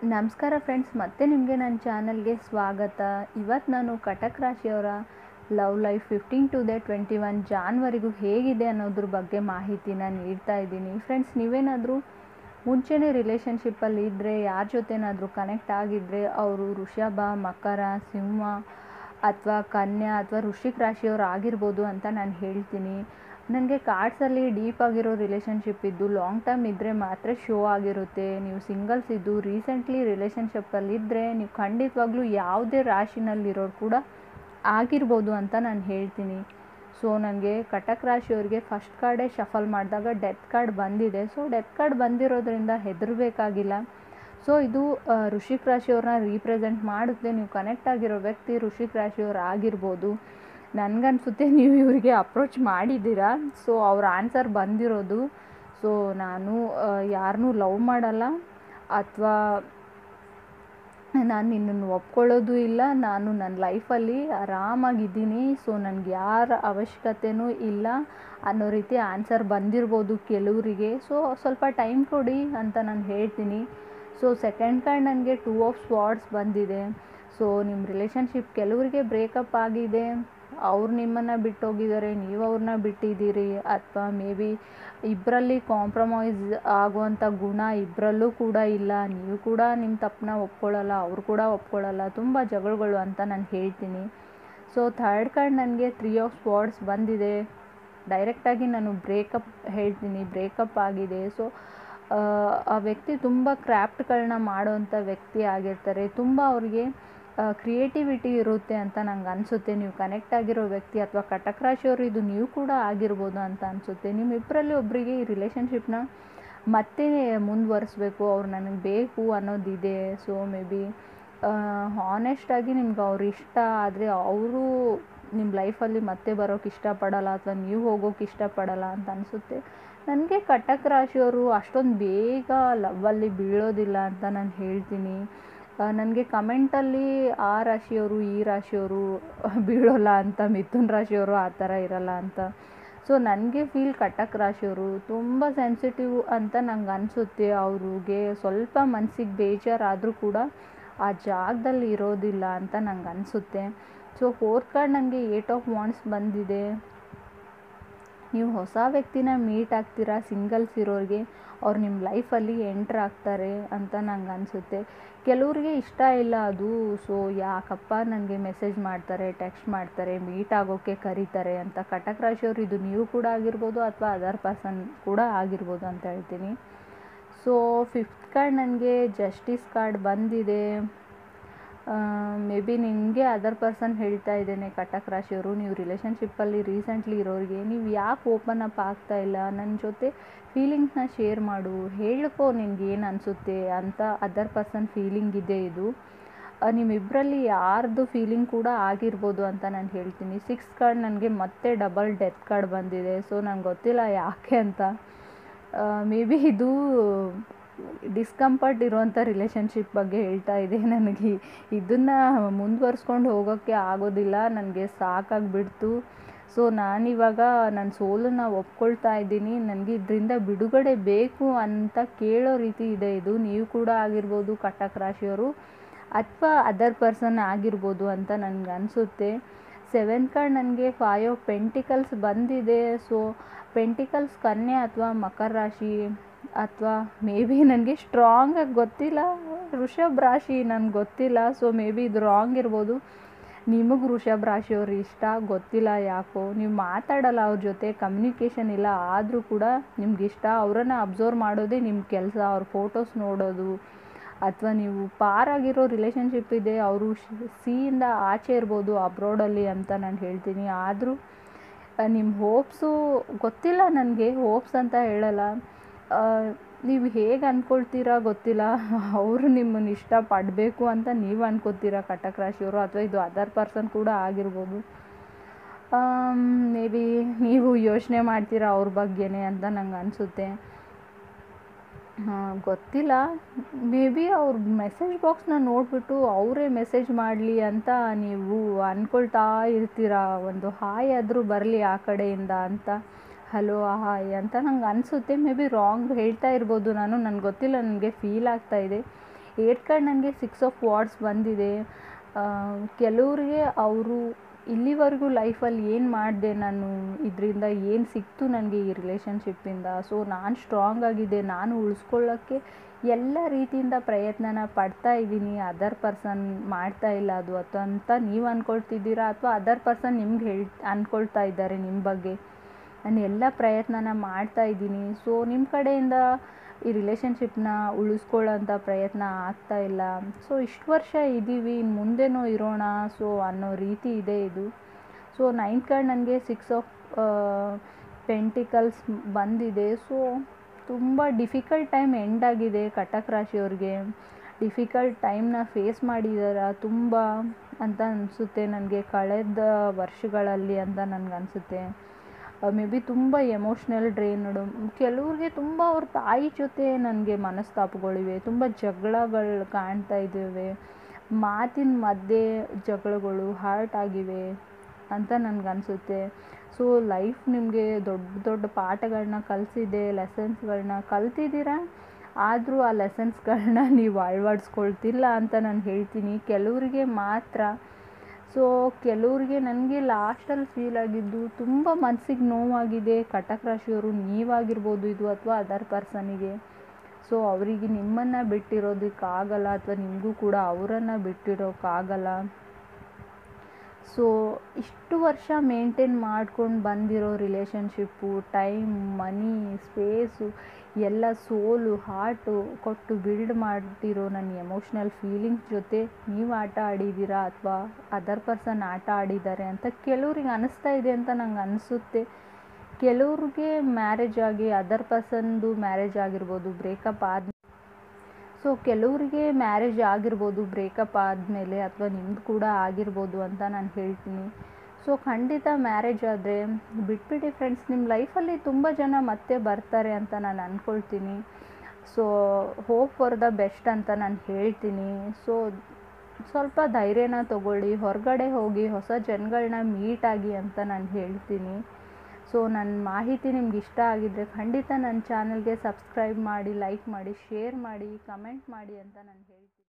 ನಮಸ್ಕಾರ ಫ್ರೆಂಡ್ಸ್, ಮತ್ತೆ ನಿಮಗೆ ನನ್ನ ಚಾನಲ್ಗೆ ಸ್ವಾಗತ. ಇವತ್ತು ನಾನು ಕಟಕ್ ರಾಶಿಯವರ ಲವ್ ಲೈಫ್ 15 to 21 ಜಾನ್ವರಿಗೂ ಹೇಗಿದೆ ಅನ್ನೋದ್ರ ಬಗ್ಗೆ ಮಾಹಿತಿನ ನೀಡ್ತಾ ಇದ್ದೀನಿ. ಫ್ರೆಂಡ್ಸ್, ನೀವೇನಾದರೂ ಮುಂಚೆನೇ ರಿಲೇಷನ್ಶಿಪ್ಪಲ್ಲಿ ಇದ್ದರೆ, ಯಾರ ಜೊತೆನಾದರೂ ಕನೆಕ್ಟ್ ಆಗಿದ್ದರೆ ಅವರು ವೃಷಭ, ಮಕರ, ಸಿಂಹ ಅಥವಾ ಕನ್ಯಾ ಅಥವಾ ವೃಶ್ಚಿಕ ರಾಶಿಯವರು ಆಗಿರ್ಬೋದು ಅಂತ ನಾನು ಹೇಳ್ತೀನಿ. ನನಗೆ ಕಾರ್ಡ್ಸಲ್ಲಿ ಡೀಪ್ ಆಗಿರೋ ರಿಲೇಷನ್ಶಿಪ್ ಇದ್ದು ಲಾಂಗ್ ಟರ್ಮ್ ಇದ್ದರೆ ಮಾತ್ರ ಶೋ ಆಗಿರುತ್ತೆ. ನೀವು ಸಿಂಗಲ್ಸ್ ಇದ್ದು ರೀಸೆಂಟ್ಲಿ ರಿಲೇಷನ್ಶಿಪ್ಪಲ್ಲಿ ಇದ್ದರೆ ನೀವು ಖಂಡಿತವಾಗ್ಲೂ ಯಾವುದೇ ರಾಶಿನಲ್ಲಿರೋರು ಕೂಡ ಆಗಿರ್ಬೋದು ಅಂತ ನಾನು ಹೇಳ್ತೀನಿ. ಸೊ ನನಗೆ ಕಟಕ್ ರಾಶಿಯವರಿಗೆ ಫಸ್ಟ್ ಕಾರ್ಡೇ ಶಫಲ್ ಮಾಡಿದಾಗ ಡೆತ್ ಕಾರ್ಡ್ ಬಂದಿದೆ. ಸೊ ಡೆತ್ ಕಾರ್ಡ್ ಬಂದಿರೋದ್ರಿಂದ ಹೆದರಬೇಕಾಗಿಲ್ಲ. ಸೊ ಇದು ವೃಶ್ಚಿಕ ರಾಶಿಯವ್ರನ್ನ ರೀಪ್ರೆಸೆಂಟ್ ಮಾಡುತ್ತೆ. ನೀವು ಕನೆಕ್ಟ್ ಆಗಿರೋ ವ್ಯಕ್ತಿ ವೃಶ್ಚಿಕ ರಾಶಿಯವ್ರು ಆಗಿರ್ಬೋದು. ನನಗನ್ಸುತ್ತೆ ನೀವು ಇವರಿಗೆ ಅಪ್ರೋಚ್ ಮಾಡಿದ್ದೀರಾ. ಸೊ ಅವ್ರ ಆನ್ಸರ್ ಬಂದಿರೋದು. ಸೊ ನಾನು ಯಾರನ್ನೂ ಲವ್ ಮಾಡಲ್ಲ ಅಥವಾ ನಾನು ನಿನ್ನನ್ನು ಒಪ್ಕೊಳ್ಳೋದು ಇಲ್ಲ, ನಾನು ನನ್ನ ಲೈಫಲ್ಲಿ ಆರಾಮಾಗಿದ್ದೀನಿ, ಸೊ ನನಗೆ ಯಾರ ಅವಶ್ಯಕತೆಯೂ ಇಲ್ಲ ಅನ್ನೋ ರೀತಿ ಆನ್ಸರ್ ಬಂದಿರ್ಬೋದು ಕೆಲವರಿಗೆ. ಸೊ ಸ್ವಲ್ಪ ಟೈಮ್ ಕೊಡಿ ಅಂತ ನಾನು ಹೇಳ್ತೀನಿ. ಸೊ ಸೆಕೆಂಡ್ ಕಾರ್ಡ್ ನನಗೆ 2 of Swords ಬಂದಿದೆ. ಸೊ ನಿಮ್ಮ ರಿಲೇಷನ್ಶಿಪ್ ಕೆಲವರಿಗೆ ಬ್ರೇಕಪ್ ಆಗಿದೆ, ಅವ್ರು ನಿಮ್ಮನ್ನು ಬಿಟ್ಟೋಗಿದ್ದಾರೆ, ನೀವು ಅವ್ರನ್ನ ಬಿಟ್ಟಿದ್ದೀರಿ, ಅಥವಾ ಮೇ ಬಿ ಇಬ್ಬರಲ್ಲಿ ಕಾಂಪ್ರಮೈಸ್ ಆಗುವಂಥ ಗುಣ ಇಬ್ಬರಲ್ಲೂ ಕೂಡ ಇಲ್ಲ. ನೀವು ಕೂಡ ನಿಮ್ಮ ತಪ್ಪನ್ನ ಒಪ್ಕೊಳ್ಳಲ್ಲ, ಅವರು ಕೂಡ ಒಪ್ಕೊಳ್ಳಲ್ಲ, ತುಂಬ ಜಗಳಗಳು ಅಂತ ನಾನು ಹೇಳ್ತೀನಿ. ಸೊ ಥರ್ಡ್ ಕಾರ್ಡ್ ನನಗೆ 3 of Swords ಬಂದಿದೆ. ಡೈರೆಕ್ಟಾಗಿ ನಾನು ಬ್ರೇಕಪ್ ಹೇಳ್ತೀನಿ, ಬ್ರೇಕಪ್ ಆಗಿದೆ. ಸೊ ಆ ವ್ಯಕ್ತಿ ತುಂಬ ಕ್ರಾಫ್ಟ್ಗಳನ್ನ ಮಾಡೋವಂಥ ವ್ಯಕ್ತಿ ಆಗಿರ್ತಾರೆ. ತುಂಬ ಅವ್ರಿಗೆ ಕ್ರಿಯೇಟಿವಿಟಿ ಇರುತ್ತೆ ಅಂತ ನಂಗೆ ಅನಿಸುತ್ತೆ. ನೀವು ಕನೆಕ್ಟ್ ಆಗಿರೋ ವ್ಯಕ್ತಿ ಅಥವಾ ಕಟಕ್ ರಾಶಿಯವರು ಇದು ನೀವು ಕೂಡ ಆಗಿರ್ಬೋದು ಅಂತ ಅನಿಸುತ್ತೆ. ನಿಮ್ಮಿಬ್ಬರಲ್ಲಿ ಒಬ್ಬರಿಗೆ ಈ ರಿಲೇಷನ್ಶಿಪ್ನ ಮತ್ತೆ ಮುಂದುವರಿಸ್ಬೇಕು, ಅವ್ರು ನನಗೆ ಬೇಕು ಅನ್ನೋದಿದೆ. ಸೊ ಮೇ ಬಿ ಹಾನೆಸ್ಟಾಗಿ ನಿಮ್ಗೆ ಅವ್ರು ಇಷ್ಟ ಆದರೆ ಅವರು ನಿಮ್ಮ ಲೈಫಲ್ಲಿ ಮತ್ತೆ ಬರೋಕ್ಕೆ ಇಷ್ಟಪಡಲ್ಲ ಅಥವಾ ನೀವು ಹೋಗೋಕ್ಕೆ ಇಷ್ಟಪಡಲ್ಲ ಅಂತ ಅನಿಸುತ್ತೆ. ನನಗೆ ಕಟಕ್ ರಾಶಿಯವರು ಅಷ್ಟೊಂದು ಬೇಗ ಲವ್ವಲ್ಲಿ ಬೀಳೋದಿಲ್ಲ ಅಂತ ನಾನು ಹೇಳ್ತೀನಿ. ನನಗೆ ಕಮೆಂಟಲ್ಲಿ ಆ ರಾಶಿಯವರು ಈ ರಾಶಿಯವರು ಬೀಳೋಲ್ಲ ಅಂತ, ಮಿಥುನ್ ರಾಶಿಯವರು ಆ ಥರ ಇರಲ್ಲ ಅಂತ. ಸೊ ನನಗೆ ಫೀಲ್ ಕಟಕ್ ರಾಶಿಯವರು ತುಂಬ ಸೆನ್ಸಿಟಿವ್ ಅಂತ ನಂಗೆ ಅನಿಸುತ್ತೆ. ಅವ್ರಿಗೆ ಸ್ವಲ್ಪ ಮನಸ್ಸಿಗೆ ಬೇಜಾರಾದರೂ ಕೂಡ ಆ ಜಾಗದಲ್ಲಿ ಇರೋದಿಲ್ಲ ಅಂತ ನಂಗೆ ಅನಿಸುತ್ತೆ. ಸೊ ಫೋರ್ತ್ ಕಾರ್ಡ್ ನನಗೆ 8 of Wands ಬಂದಿದೆ. ನೀವು ಹೊಸ ವ್ಯಕ್ತಿನ ಮೀಟ್ ಆಗ್ತೀರಾ, ಸಿಂಗಲ್ಸ್ ಇರೋರಿಗೆ ಅವ್ರು ನಿಮ್ಮ ಲೈಫಲ್ಲಿ ಎಂಟ್ರ್ ಆಗ್ತಾರೆ ಅಂತ ನಂಗೆ ಅನಿಸುತ್ತೆ. ಕೆಲವ್ರಿಗೆ ಇಷ್ಟ ಇಲ್ಲ ಅದು. ಸೊ ಯಾಕಪ್ಪ ನನಗೆ ಮೆಸೇಜ್ ಮಾಡ್ತಾರೆ, ಟೆಕ್ಸ್ಟ್ ಮಾಡ್ತಾರೆ, ಮೀಟ್ ಆಗೋಕ್ಕೆ ಕರೀತಾರೆ ಅಂತ. ಕಟಕ್ ರಾಶಿಯವರು ಇದು ನೀವು ಕೂಡ ಆಗಿರ್ಬೋದು ಅಥವಾ ಅದರ್ ಪರ್ಸನ್ ಕೂಡ ಆಗಿರ್ಬೋದು ಅಂತ ಹೇಳ್ತೀನಿ. ಸೊ ಫಿಫ್ತ್ ಕಾರ್ಡ್ ನನಗೆ ಜಸ್ಟಿಸ್ ಕಾರ್ಡ್ ಬಂದಿದೆ. ಮೇ ಬಿ ನಿಮಗೆ ಅದರ್ ಪರ್ಸನ್ ಹೇಳ್ತಾ ಇದ್ದೇನೆ ಕಟಕ್ ರಾಶಿಯವರು, ನೀವು ರಿಲೇಷನ್ಶಿಪ್ಪಲ್ಲಿ ರೀಸೆಂಟ್ಲಿ ಇರೋರಿಗೆ ನೀವು ಯಾಕೆ ಓಪನ್ ಅಪ್ ಆಗ್ತಾ ಇಲ್ಲ, ನನ್ನ ಜೊತೆ ಫೀಲಿಂಗ್ಸ್ನ ಶೇರ್ ಮಾಡು, ಹೇಳ್ಕೊ ನಿನ್ಗೆ ಏನು ಅನಿಸುತ್ತೆ ಅಂತ ಅದರ್ ಪರ್ಸನ್ ಫೀಲಿಂಗ್ ಇದೆ ಇದು. ನಿಮ್ಮಿಬ್ಬರಲ್ಲಿ ಯಾರ್ದು ಫೀಲಿಂಗ್ ಕೂಡ ಆಗಿರ್ಬೋದು ಅಂತ ನಾನು ಹೇಳ್ತೀನಿ. 6th ಕಾರ್ಡ್ ನನಗೆ ಮತ್ತೆ ಡಬಲ್ ಡೆತ್ ಕಾರ್ಡ್ ಬಂದಿದೆ. ಸೊ ನಂಗೆ ಗೊತ್ತಿಲ್ಲ ಯಾಕೆ ಅಂತ. ಮೇ ಬಿ ಇದು ಡಿಸ್ಕಂಫರ್ಟ್ ಇರುವಂಥ ರಿಲೇಷನ್ಶಿಪ್ ಬಗ್ಗೆ ಹೇಳ್ತಾ ಇದೆ. ನನಗೆ ಇದನ್ನು ಮುಂದುವರ್ಸ್ಕೊಂಡು ಹೋಗೋಕ್ಕೆ ಆಗೋದಿಲ್ಲ, ನನಗೆ ಸಾಕಾಗಿಬಿಡ್ತು. ಸೊ ನಾನಿವಾಗ ನನ್ನ ಸೋಲನ್ನು ಒಪ್ಕೊಳ್ತಾ ಇದ್ದೀನಿ, ನನಗೆ ಇದರಿಂದ ಬಿಡುಗಡೆ ಬೇಕು ಅಂತ ಕೇಳೋ ರೀತಿ ಇದೆ ಇದು. ನೀವು ಕೂಡ ಆಗಿರ್ಬೋದು ಕಟಕ್ ರಾಶಿಯವರು ಅಥವಾ ಅದರ್ ಪರ್ಸನ್ ಆಗಿರ್ಬೋದು ಅಂತ ನನಗೆ ಅನಿಸುತ್ತೆ. 7th ಕಾರ್ಡ್ ನನಗೆ 5 of Pentacles ಬಂದಿದೆ. ಸೊ ಪೆಂಟಿಕಲ್ಸ್ ಕನ್ಯಾ ಅಥವಾ ಮಕರ ರಾಶಿ ಅಥವಾ ಮೇ ಬಿ ನನಗೆ ಸ್ಟ್ರಾಂಗಾಗಿ ಗೊತ್ತಿಲ್ಲ, ವೃಷಭ ರಾಶಿ ನನಗೆ ಗೊತ್ತಿಲ್ಲ. ಸೊ ಮೇ ಬಿ ಇದು ರಾಂಗ್ ಇರ್ಬೋದು. ನಿಮಗೆ ವೃಷಭ ರಾಶಿಯವ್ರು ಇಷ್ಟ, ಗೊತ್ತಿಲ್ಲ ಯಾಕೋ. ನೀವು ಮಾತಾಡಲ್ಲ ಅವ್ರ ಜೊತೆ, ಕಮ್ಯುನಿಕೇಷನ್ ಇಲ್ಲ, ಆದರೂ ಕೂಡ ನಿಮ್ಗೆ ಇಷ್ಟ. ಅವರನ್ನು ಅಬ್ಸರ್ವ್ ಮಾಡೋದೇ ನಿಮ್ಮ ಕೆಲಸ, ಅವ್ರ ಫೋಟೋಸ್ ನೋಡೋದು. ಅಥವಾ ನೀವು ಪಾರಾಗಿರೋ ರಿಲೇಷನ್ಶಿಪ್ ಇದೆ, ಅವರು ಸಿಯಿಂದ ಆಚೆ ಇರ್ಬೋದು ಅಬ್ರಾಡಲ್ಲಿ ಅಂತ ನಾನು ಹೇಳ್ತೀನಿ. ಆದರೂ ನಿಮ್ಮ ಹೋಪ್ಸು ಗೊತ್ತಿಲ್ಲ, ನನಗೆ ಹೋಪ್ಸ್ ಅಂತ ಹೇಳಲ್ಲ, ನೀವು ಹೇಗೆ ಅಂದ್ಕೊಳ್ತೀರಾ ಗೊತ್ತಿಲ್ಲ. ಅವರು ನಿಮ್ಮನ್ನು ಇಷ್ಟಪಡಬೇಕು ಅಂತ ನೀವು ಅನ್ಕೋತೀರಾ ಕಟಕ್ ರಾಶಿಯವರು, ಅಥವಾ ಇದು ಅದರ್ ಪರ್ಸನ್ ಕೂಡ ಆಗಿರ್ಬೋದು. ಮೇ ಬಿ ನೀವು ಯೋಚನೆ ಮಾಡ್ತೀರಾ ಅವ್ರ ಬಗ್ಗೆನೇ ಅಂತ ನಂಗೆ ಅನಿಸುತ್ತೆ. ಗೊತ್ತಿಲ್ಲ, ಮೇ ಬಿ ಅವ್ರ ಮೆಸೇಜ್ ಬಾಕ್ಸ್ನ ನೋಡಿಬಿಟ್ಟು ಅವರೇ ಮೆಸೇಜ್ ಮಾಡಲಿ ಅಂತ ನೀವು ಅಂದ್ಕೊಳ್ತಾ ಇರ್ತೀರಾ. ಒಂದು ಹಾಯ್ ಆದರೂ ಬರಲಿ ಆ ಕಡೆಯಿಂದ ಅಂತ, ಹಲೋ ಹಾಯ್ ಅಂತ ನಂಗೆ ಅನಿಸುತ್ತೆ. ಮೇ ಬಿ ರಾಂಗ್ ಹೇಳ್ತಾ ಇರ್ಬೋದು ನಾನು, ನನಗೆ ಗೊತ್ತಿಲ್ಲ, ನನಗೆ ಫೀಲ್ ಆಗ್ತಾಯಿದೆ. ಏಟ್ ಕಾರ್ಡ್ ನನಗೆ 6 ಆಫ್ ವಾರ್ಡ್ಸ್ ಬಂದಿದೆ. ಕೆಲವ್ರಿಗೆ ಅವರು ಇಲ್ಲಿವರೆಗೂ ಲೈಫಲ್ಲಿ ಏನು ಮಾಡಿದೆ ನಾನು, ಇದರಿಂದ ಏನು ಸಿಕ್ತು ನನಗೆ ಈ ರಿಲೇಷನ್ಶಿಪ್ಪಿಂದ, ಸೊ ನಾನು ಸ್ಟ್ರಾಂಗ್ ಆಗಿದೆ, ನಾನು ಉಳಿಸ್ಕೊಳ್ಳೋಕ್ಕೆ ಎಲ್ಲ ರೀತಿಯಿಂದ ಪ್ರಯತ್ನನ ಪಡ್ತಾ ಇದ್ದೀನಿ, ಅದರ್ ಪರ್ಸನ್ ಮಾಡ್ತಾ ಇಲ್ಲ ಅದು ಅಂತ ನೀವು ಅಂದ್ಕೊಳ್ತಿದ್ದೀರಾ ಅಥವಾ ಅದರ್ ಪರ್ಸನ್ ನಿಮ್ಗೆ ಅಂದ್ಕೊಳ್ತಾ ಇದ್ದಾರೆ ನಿಮ್ಮ ಬಗ್ಗೆ. ನಾನು ಎಲ್ಲ ಪ್ರಯತ್ನನ ಮಾಡ್ತಾ ಇದ್ದೀನಿ. ಸೊ ನಿಮ್ಮ ಕಡೆಯಿಂದ ಈ ರಿಲೇಷನ್ಶಿಪ್ನ ಉಳಿಸ್ಕೊಳ್ಳೋಂಥ ಪ್ರಯತ್ನ ಆಗ್ತಾ ಇಲ್ಲ. ಸೊ ಇಷ್ಟು ವರ್ಷ ಇದ್ದೀವಿ, ಇನ್ನು ಮುಂದೆನೂ ಇರೋಣ ಸೊ ಅನ್ನೋ ರೀತಿ ಇದೆ ಇದು. ಸೊ 9th ಕಾರ್ಡ್ ನನಗೆ 6 ಆಫ್ ಪೆಂಟಿಕಲ್ಸ್ ಬಂದಿದೆ. ಸೊ ತುಂಬ ಡಿಫಿಕಲ್ಟ್ ಟೈಮ್ ಎಂಡ್ ಆಗಿದೆ ಕಟಕ್ ರಾಶಿಯವ್ರಿಗೆ. ಡಿಫಿಕಲ್ಟ್ ಟೈಮ್ನ ಫೇಸ್ ಮಾಡಿದಾರ ತುಂಬ ಅಂತ ಅನಿಸುತ್ತೆ ನನಗೆ, ಕಳೆದ ವರ್ಷಗಳಲ್ಲಿ ಅಂತ ನನಗನ್ಸುತ್ತೆ. ಮೇ ಬಿ ತುಂಬ ಎಮೋಷ್ನಲ್ ಡ್ರೈನ್ಡು. ಕೆಲವ್ರಿಗೆ ತುಂಬ ಅವ್ರ ತಾಯಿ ಜೊತೆ ನನಗೆ ಮನಸ್ತಾಪಗಳಿವೆ, ತುಂಬ ಜಗಳಗಳು ಕಾಣ್ತಾ ಇದ್ದೇವೆ, ಮಾತಿನ ಮಧ್ಯೆ ಜಗಳಗಳು ಹರ್ಟ್ ಆಗಿವೆ ಅಂತ ನನಗನ್ಸುತ್ತೆ. ಸೊ ಲೈಫ್ ನಿಮಗೆ ದೊಡ್ಡ ದೊಡ್ಡ ಪಾಠಗಳನ್ನ ಕಲಿಸಿದೆ, ಲೆಸನ್ಸ್ಗಳನ್ನ ಕಲ್ತಿದ್ದೀರಾ, ಆದರೂ ಆ ಲೆಸನ್ಸ್ಗಳನ್ನ ನೀವು ಅಳವಡಿಸ್ಕೊಳ್ತಿಲ್ಲ ಅಂತ ನಾನು ಹೇಳ್ತೀನಿ. ಕೆಲವರಿಗೆ ಮಾತ್ರ. ಸೊ ಕೆಲವ್ರಿಗೆ ನನಗೆ ಲಾಸ್ಟಲ್ಲಿ ಫೀಲ್ ಆಗಿದ್ದು ತುಂಬ ಮನಸ್ಸಿಗೆ ನೋವಾಗಿದೆ. ಕಟಕ್ ರಾಶಿಯವರು ನೀವಾಗಿರ್ಬೋದು ಇದು ಅಥವಾ ಅದರ್ ಪರ್ಸನಿಗೆ. ಸೊ ಅವರಿಗೆ ನಿಮ್ಮನ್ನು ಬಿಟ್ಟಿರೋದಕ್ಕಾಗಲ್ಲ ಅಥವಾ ನಿಮಗೂ ಕೂಡ ಅವರನ್ನು ಬಿಟ್ಟಿರೋಕ್ಕಾಗಲ್ಲ. ಸೊ ಇಷ್ಟು ವರ್ಷ ಮೇಂಟೈನ್ ಮಾಡ್ಕೊಂಡು ಬಂದಿರೋ ರಿಲೇಷನ್ಶಿಪ್ಪು, ಟೈಮ್, ಮನಿ, ಸ್ಪೇಸು ಎಲ್ಲ ಸೋಲು, ಹಾರ್ಟು ಕೊಟ್ಟು ಬಿಲ್ಡ್ ಮಾಡ್ತಿರೋ ನನ್ನ ಎಮೋಷ್ನಲ್ ಫೀಲಿಂಗ್ಸ್ ಜೊತೆ ನೀವು ಆಟ ಆಡಿದ್ದೀರಾ ಅಥವಾ ಅದರ್ ಪರ್ಸನ್ ಆಟ ಆಡಿದ್ದಾರೆ ಅಂತ ಕೆಲವ್ರಿಗೆ ಅನ್ನಿಸ್ತಾ ಇದೆ ಅಂತ ನಂಗೆ ಅನಿಸುತ್ತೆ. ಕೆಲವ್ರಿಗೆ ಮ್ಯಾರೇಜ್ ಆಗಿ ಅದರ್ ಪರ್ಸನ್ದು ಮ್ಯಾರೇಜ್ ಆಗಿರ್ಬೋದು, ಬ್ರೇಕಪ್ ಸೊ ಕೆಲವರಿಗೆ ಮ್ಯಾರೇಜ್ ಆಗಿರ್ಬೋದು ಬ್ರೇಕಪ್ ಆದಮೇಲೆ, ಅಥವಾ ನಿಮ್ಮದು ಕೂಡ ಆಗಿರ್ಬೋದು ಅಂತ ನಾನು ಹೇಳ್ತೀನಿ. ಸೊ ಖಂಡಿತ ಮ್ಯಾರೇಜ್ ಆದರೆ ಬಿಟ್ಬಿಡಿ ಫ್ರೆಂಡ್ಸ್, ನಿಮ್ಮ ಲೈಫಲ್ಲಿ ತುಂಬ ಜನ ಮತ್ತೆ ಬರ್ತಾರೆ ಅಂತ ನಾನು ಅಂದ್ಕೊಳ್ತೀನಿ. So hope for the best ಅಂತ ನಾನು ಹೇಳ್ತೀನಿ. ಸೊ ಸ್ವಲ್ಪ ಧೈರ್ಯನ ತಗೊಳ್ಳಿ, ಹೊರಗಡೆ ಹೋಗಿ ಹೊಸ ಜನಗಳನ್ನ ಮೀಟಾಗಿ ಅಂತ ನಾನು ಹೇಳ್ತೀನಿ. ಸೊ ನನ್ನ ಮಾಹಿತಿ ನಿಮ್ಗೆ ಇಷ್ಟ ಆಗಿದ್ದರೆ ಖಂಡಿತ ನನ್ನ ಚಾನಲ್ಗೆ ಸಬ್ಸ್ಕ್ರೈಬ್ ಮಾಡಿ, ಲೈಕ್ ಮಾಡಿ, ಶೇರ್ ಮಾಡಿ, ಕಮೆಂಟ್ ಮಾಡಿ ಅಂತ ನಾನು ಹೇಳ್ತೀನಿ.